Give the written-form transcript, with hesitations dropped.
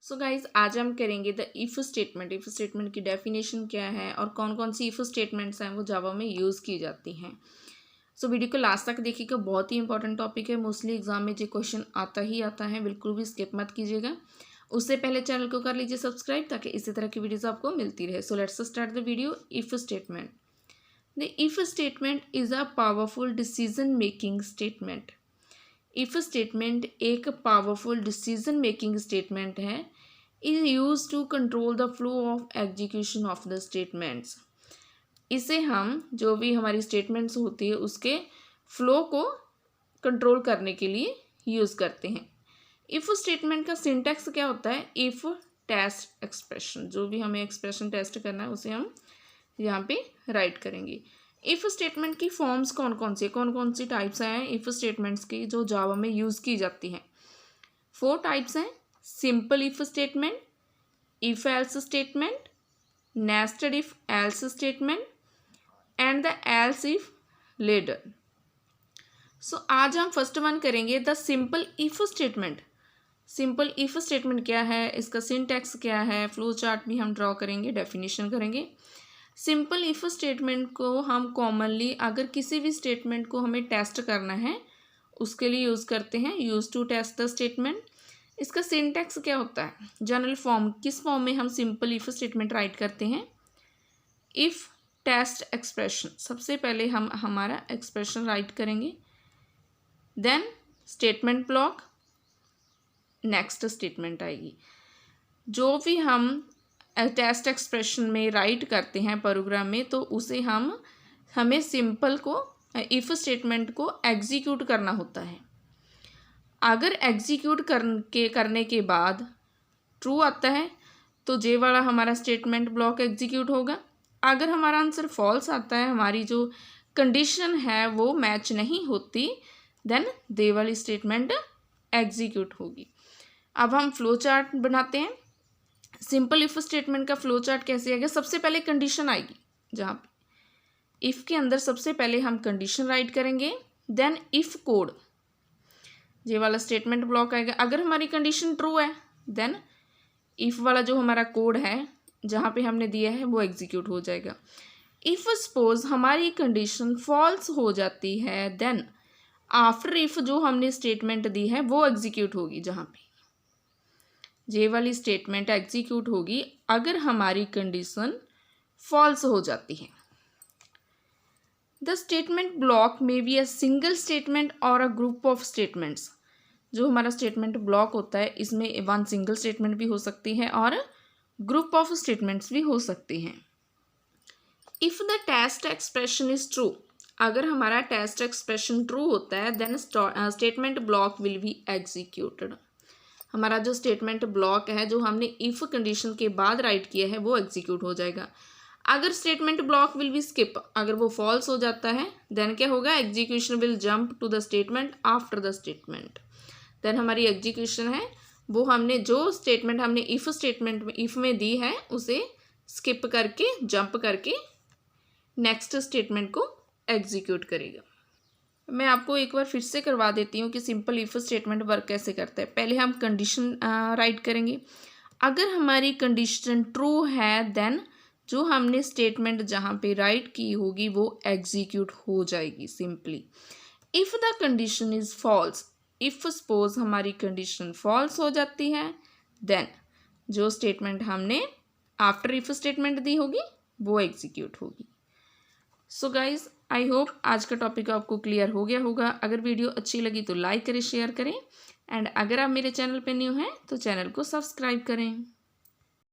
So guys आज हम करेंगे the if statement. If statement की डेफिनेशन क्या है और कौन कौन सी इफ़ स्टेटमेंट्स हैं वो जावा में यूज़ की जाती हैं। सो वीडियो को लास्ट तक देखिएगा, बहुत ही इंपॉर्टेंट टॉपिक है। मोस्टली एग्जाम में जो क्वेश्चन आता ही आता है, बिल्कुल भी स्किप मत कीजिएगा। उससे पहले चैनल को कर लीजिए सब्सक्राइब ताकि इसी तरह की वीडियोज़ आपको मिलती रहे। So let's start the video. If statement. The if statement is a powerful decision making statement. If statement एक पावरफुल डिसीजन मेकिंग स्टेटमेंट है। Is use to control the flow of execution of the statements. इसे हम जो भी हमारी statements होती है उसके फ्लो को कंट्रोल करने के लिए यूज़ करते हैं। इफ़ स्टेटमेंट का सिंटैक्स क्या होता है? इफ़ टेस्ट एक्सप्रेशन, जो भी हमें एक्सप्रेशन टेस्ट करना है उसे हम यहाँ पे राइट करेंगे। इफ़ स्टेटमेंट की फॉर्म्स कौन कौन सी टाइप्स हैं इफ़ स्टेटमेंट्स की जो जावा में यूज़ की जाती हैं? 4 टाइप्स हैं। Simple if statement, if else statement, nested if else statement and the else if ladder. So आज हम फर्स्ट वन करेंगे the simple if statement. Simple if statement क्या है, इसका सिंटैक्स क्या है, फ्लो चार्ट भी हम ड्रॉ करेंगे, डेफिनेशन करेंगे। सिंपल इफ़ स्टेटमेंट को हम कॉमनली अगर किसी भी स्टेटमेंट को हमें टेस्ट करना है उसके लिए यूज़ करते हैं, use to test the statement. इसका सिंटैक्स क्या होता है? जनरल फॉर्म, किस फॉर्म में हम सिंपल इफ़ स्टेटमेंट राइट करते हैं? इफ़ टेस्ट एक्सप्रेशन, सबसे पहले हम हमारा एक्सप्रेशन राइट करेंगे, then statement block, next statement आएगी। जो भी हम टेस्ट एक्सप्रेशन में राइट करते हैं प्रोग्राम में तो उसे हमें सिंपल को इफ़ स्टेटमेंट को एग्जीक्यूट करना होता है। अगर एग्जीक्यूट करने के बाद ट्रू आता है तो जे वाला हमारा स्टेटमेंट ब्लॉक एग्जीक्यूट होगा। अगर हमारा आंसर फॉल्स आता है, हमारी जो कंडीशन है वो मैच नहीं होती, देन दे वाली स्टेटमेंट एग्जीक्यूट होगी। अब हम फ्लो चार्ट बनाते हैं। सिंपल इफ़ स्टेटमेंट का फ्लो चार्ट कैसे आएगा? सबसे पहले कंडीशन आएगी, जहाँ पे इफ़ के अंदर सबसे पहले हम कंडीशन राइट करेंगे, देन इफ़ कोड, ये वाला स्टेटमेंट ब्लॉक आएगा। अगर हमारी कंडीशन ट्रू है देन इफ़ वाला जो हमारा कोड है जहाँ पे हमने दिया है वो एग्जीक्यूट हो जाएगा। इफ़ सपोज हमारी कंडीशन फॉल्स हो जाती है देन आफ्टर इफ़ जो हमने स्टेटमेंट दी है वो एग्जीक्यूट होगी, जहाँ पे ये वाली स्टेटमेंट एग्जीक्यूट होगी अगर हमारी कंडीशन फॉल्स हो जाती है। द स्टेटमेंट ब्लॉक में बी अ सिंगल स्टेटमेंट और अ ग्रुप ऑफ स्टेटमेंट्स। जो हमारा स्टेटमेंट ब्लॉक होता है इसमें वन सिंगल स्टेटमेंट भी हो सकती है और ग्रुप ऑफ स्टेटमेंट्स भी हो सकती हैं। If the test expression is true, अगर हमारा टेस्ट एक्सप्रेशन ट्रू होता है then statement block will be executed. हमारा जो स्टेटमेंट ब्लॉक है जो हमने इफ़ कंडीशन के बाद राइट किया है वो एग्जीक्यूट हो जाएगा। अगर statement block will be skip, अगर वो फॉल्स हो जाता है देन क्या होगा? Execution will jump to the statement after the statement. Then हमारी एग्जीक्यूशन है वो हमने जो स्टेटमेंट हमने इफ़ स्टेटमेंट में इफ़ में दी है उसे स्किप करके जंप करके नेक्स्ट स्टेटमेंट को एग्जीक्यूट करेगा। मैं आपको एक बार फिर से करवा देती हूँ कि सिंपल इफ़ स्टेटमेंट वर्क कैसे करता है। पहले हम कंडीशन राइट करेंगे। अगर हमारी कंडीशन ट्रू है देन जो हमने स्टेटमेंट जहाँ पे राइट की होगी वो एग्जीक्यूट हो जाएगी simply. If the condition is false, if suppose हमारी कंडीशन फॉल्स हो जाती है देन जो स्टेटमेंट हमने आफ्टर इफ़ स्टेटमेंट दी होगी वो एग्जीक्यूट होगी। सो गाइज आई होप आज का टॉपिक आपको क्लियर हो गया होगा। अगर वीडियो अच्छी लगी तो लाइक करें, शेयर करें एंड अगर आप मेरे चैनल पे न्यू हैं तो चैनल को सब्सक्राइब करें।